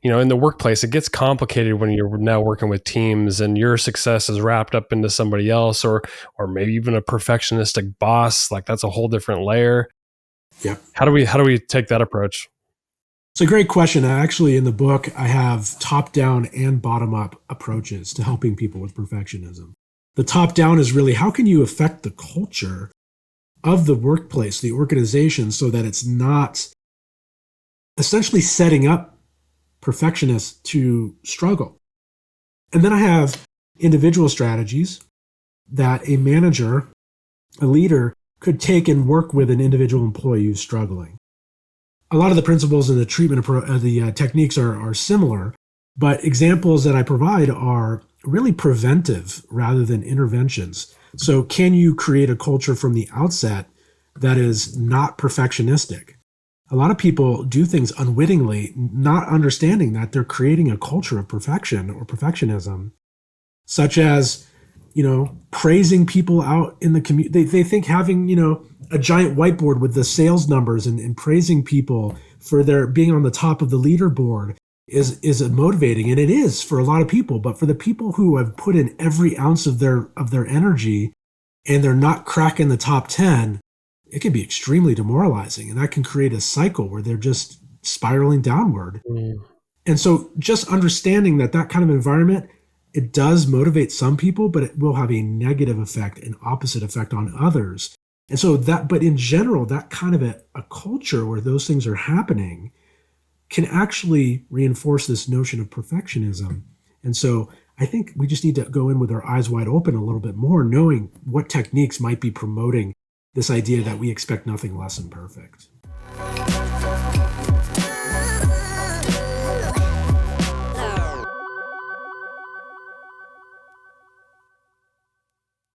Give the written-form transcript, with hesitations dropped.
in the workplace, it gets complicated when you're now working with teams and your success is wrapped up into somebody else, or maybe even a perfectionistic boss. Like that's a whole different layer. Yeah. How do we take that approach? It's a great question. Actually, in the book, I have top-down and bottom-up approaches to helping people with perfectionism. The top-down is really how can you affect the culture of the workplace, the organization, so that it's not essentially setting up perfectionists to struggle. And then I have individual strategies that a manager, a leader, could take and work with an individual employee who's struggling. A lot of the principles and the treatment the techniques are similar, but examples that I provide are really preventive rather than interventions. So can you create a culture from the outset that is not perfectionistic? A lot of people do things unwittingly, not understanding that they're creating a culture of perfection or perfectionism, such as, praising people out in the community. They think having, a giant whiteboard with the sales numbers and praising people for their being on the top of the leaderboard is motivating. And it is for a lot of people, but for the people who have put in every ounce of their energy and they're not cracking the top 10, it can be extremely demoralizing. And that can create a cycle where they're just spiraling downward. Mm. And so just understanding that kind of environment, it does motivate some people, but it will have a negative effect, an opposite effect on others. And so but in general, that kind of a culture where those things are happening can actually reinforce this notion of perfectionism. And so I think we just need to go in with our eyes wide open a little bit more, knowing what techniques might be promoting this idea that we expect nothing less than perfect.